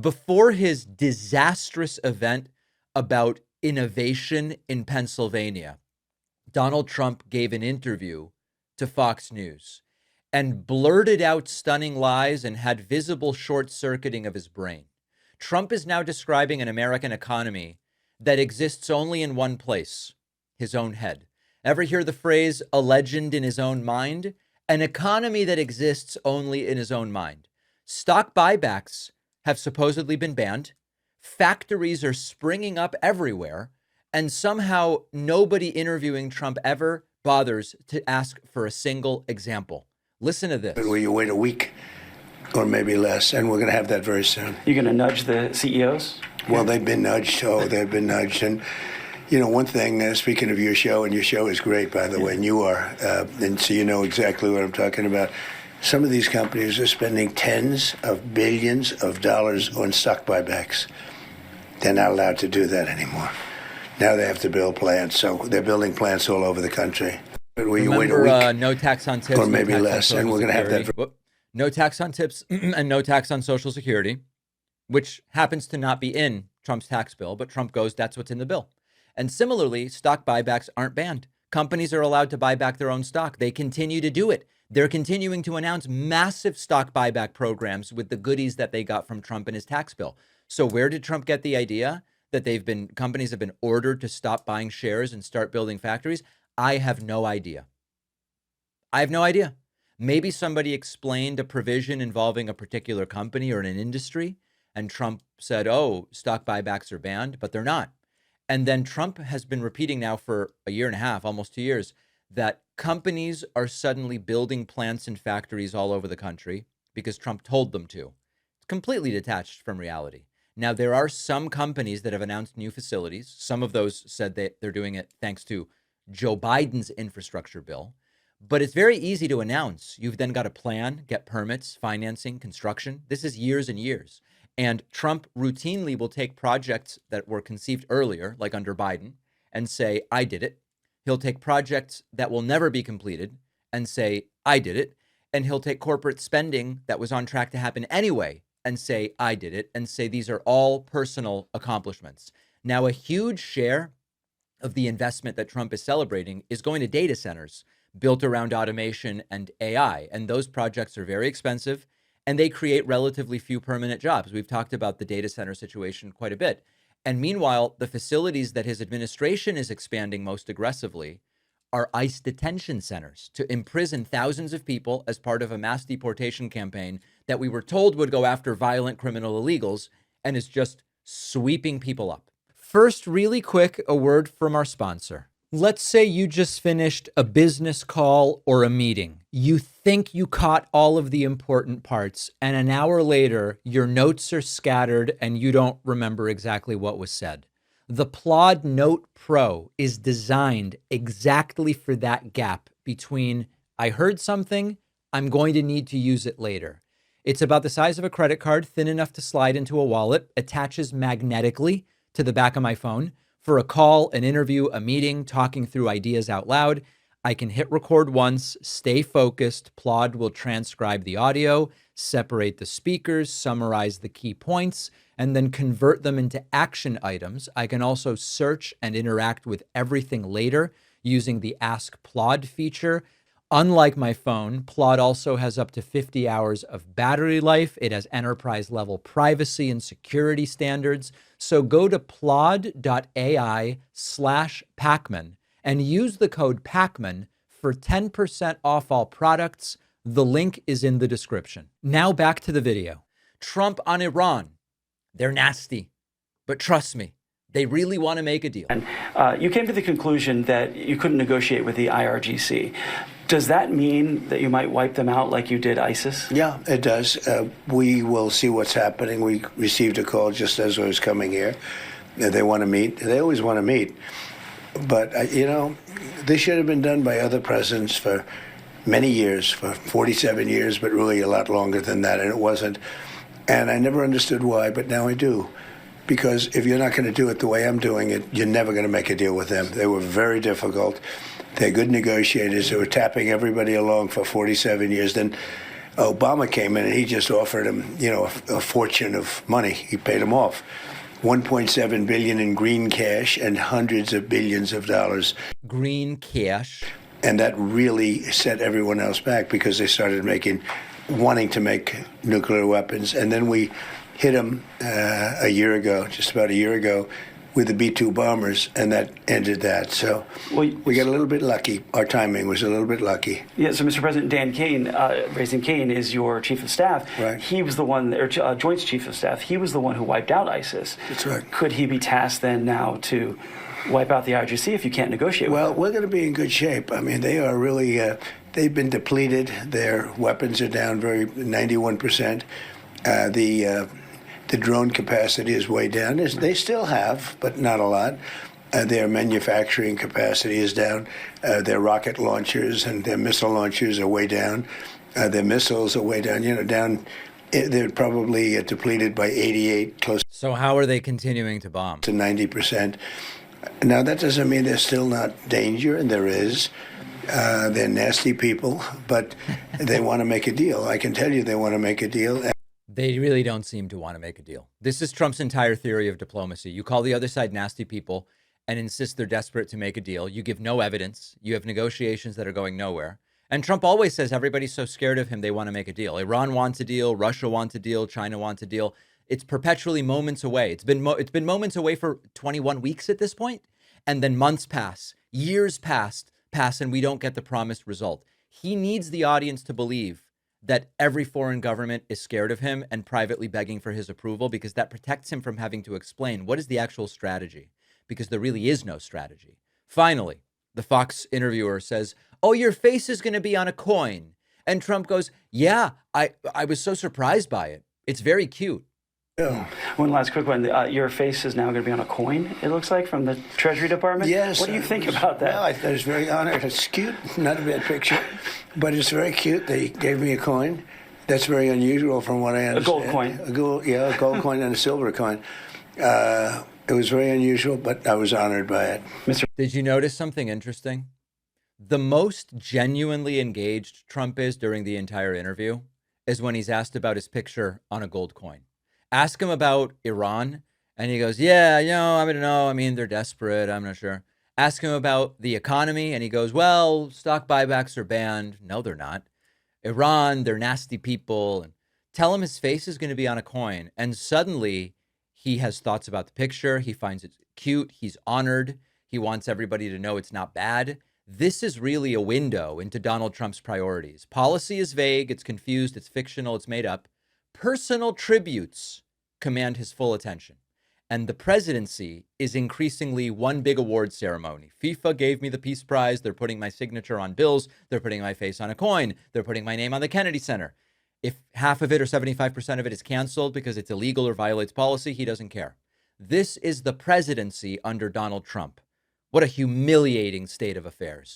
Before his disastrous event about innovation in Pennsylvania, Donald Trump gave an interview to Fox News and blurted out stunning lies and had visible short-circuiting of his brain. Trump is now describing an American economy that exists only in one place, his own head. Ever hear the phrase, a legend in his own mind? An economy that exists only in his own mind. Stock buybacks have supposedly been banned. Factories are springing up everywhere. And somehow nobody interviewing Trump ever bothers to ask for a single example. Listen to this. Where you wait a week or maybe less, and we're going to have that very soon. You're going to nudge the CEOs? Well, they've been nudged. Oh, they've been nudged. And, you know, one thing, speaking of your show, and your show is great, by the way, and you are, and so you know exactly what I'm talking about. Some of these companies are spending tens of billions of dollars on stock buybacks. They're not allowed to do that anymore. Now they have to build plants, so they're building plants all over the country. But where you wait a week, no tax on tips, or maybe less, and we're going to have that. No tax on tips and no tax on Social Security, which happens to not be in Trump's tax bill, but Trump goes, that's what's in the bill. And similarly, stock buybacks aren't banned. Companies are allowed to buy back their own stock. They continue to do it. They're continuing to announce massive stock buyback programs with the goodies that they got from Trump in his tax bill. So where did Trump get the idea that companies have been ordered to stop buying shares and start building factories? I have no idea. I have no idea. Maybe somebody explained a provision involving a particular company or an industry, and Trump said, oh, stock buybacks are banned, but they're not. And then Trump has been repeating now for a year and a half, almost 2 years, that companies are suddenly building plants and factories all over the country because Trump told them to. It's completely detached from reality. Now, there are some companies that have announced new facilities. Some of those said that they're doing it thanks to Joe Biden's infrastructure bill. But it's very easy to announce. You've then got to plan, get permits, financing, construction. This is years and years. And Trump routinely will take projects that were conceived earlier, like under Biden, and say, I did it. He'll take projects that will never be completed and say, I did it. And he'll take corporate spending that was on track to happen anyway and say, I did it, and say these are all personal accomplishments. Now, a huge share of the investment that Trump is celebrating is going to data centers built around automation and AI. And those projects are very expensive and they create relatively few permanent jobs. We've talked about the data center situation quite a bit. And meanwhile, the facilities that his administration is expanding most aggressively are ICE detention centers to imprison thousands of people as part of a mass deportation campaign that we were told would go after violent criminal illegals and is just sweeping people up. First, really quick, a word from our sponsor. Let's say you just finished a business call or a meeting. You think you caught all of the important parts, and an hour later, your notes are scattered and you don't remember exactly what was said. The Plod Note Pro is designed exactly for that gap between I heard something, I'm going to need to use it later. It's about the size of a credit card, thin enough to slide into a wallet, attaches magnetically to the back of my phone. For a call, an interview, a meeting, talking through ideas out loud, I can hit record once, stay focused. Plod will transcribe the audio, separate the speakers, summarize the key points, and then convert them into action items. I can also search and interact with everything later using the Ask Plod feature. Unlike my phone, Plod also has up to 50 hours of battery life. It has enterprise-level privacy and security standards. So go to plod.ai/Pakman and use the code Pakman for 10% off all products. The link is in the description. Now back to the video. Trump on Iran. They're nasty, but trust me, they really want to make a deal. And you came to the conclusion that you couldn't negotiate with the IRGC. Does that mean that you might wipe them out like you did ISIS? Yeah, it does. We will see what's happening. We received a call just as I was coming here. They want to meet. They always want to meet. But, this should have been done by other presidents for many years, for 47 years, but really a lot longer than that, and it wasn't. And I never understood why, but now I do. Because if you're not going to do it the way I'm doing it, you're never going to make a deal with them. They were very difficult. They're good negotiators. They were tapping everybody along for 47 years. Then Obama came in and he just offered him, a fortune of money. He paid him off. 1.7 billion in green cash and hundreds of billions of dollars. Green cash. And that really set everyone else back because they started wanting to make nuclear weapons. And then we hit them just about a year ago, with the B-2 bombers, and that ended that. So we got a little bit lucky. Our timing was a little bit lucky. Yeah, so Mr. President, Dan Kane, Raising Kane, is your chief of staff. Right. He was the one, or Joint's chief of staff, he was the one who wiped out ISIS. That's right. Could he be tasked then now to wipe out the IRGC if you can't negotiate with them? Well, we're going to be in good shape. I mean, they are really, they've been depleted. Their weapons are down 91%. The drone capacity is way down. They still have, but not a lot. Their manufacturing capacity is down. Their rocket launchers and their missile launchers are way down. Their missiles are way down. They're probably depleted by 88, close So how are they continuing to bomb? to 90%. Now, that doesn't mean there's still not danger, and there is. They're nasty people, but they want to make a deal. I can tell you they want to make a deal. They really don't seem to want to make a deal. This is Trump's entire theory of diplomacy. You call the other side nasty people and insist they're desperate to make a deal. You give no evidence. You have negotiations that are going nowhere. And Trump always says everybody's so scared of him, they want to make a deal. Iran wants a deal. Russia wants a deal. China wants a deal. It's perpetually moments away. It's been moments away for 21 weeks at this point. And then months pass, years pass, and we don't get the promised result. He needs the audience to believe that every foreign government is scared of him and privately begging for his approval, because that protects him from having to explain what is the actual strategy, because there really is no strategy. Finally, the Fox interviewer says, "Oh, your face is going to be on a coin." And Trump goes, "Yeah, I was so surprised by it. It's very cute." Yeah. One last quick one. Your face is now going to be on a coin, it looks like, from the Treasury Department? Yes. What do you think about that? Well, I was very honored. It's cute. Not a bad picture, but it's very cute. They gave me a coin. That's very unusual from what I understand. A gold coin. A gold coin and a silver coin. It was very unusual, but I was honored by it. Did you notice something interesting? The most genuinely engaged Trump is during the entire interview is when he's asked about his picture on a gold coin. Ask him about Iran, and he goes, "Yeah, I don't know. I mean, they're desperate. I'm not sure." Ask him about the economy, and he goes, "Well, stock buybacks are banned." No, they're not. Iran, they're nasty people. And tell him his face is going to be on a coin, and suddenly he has thoughts about the picture. He finds it cute. He's honored. He wants everybody to know it's not bad. This is really a window into Donald Trump's priorities. Policy is vague. It's confused. It's fictional. It's made up. Personal tributes command his full attention. And the presidency is increasingly one big award ceremony. FIFA gave me the Peace Prize. They're putting my signature on bills. They're putting my face on a coin. They're putting my name on the Kennedy Center. If half of it or 75% of it is canceled because it's illegal or violates policy, he doesn't care. This is the presidency under Donald Trump. What a humiliating state of affairs.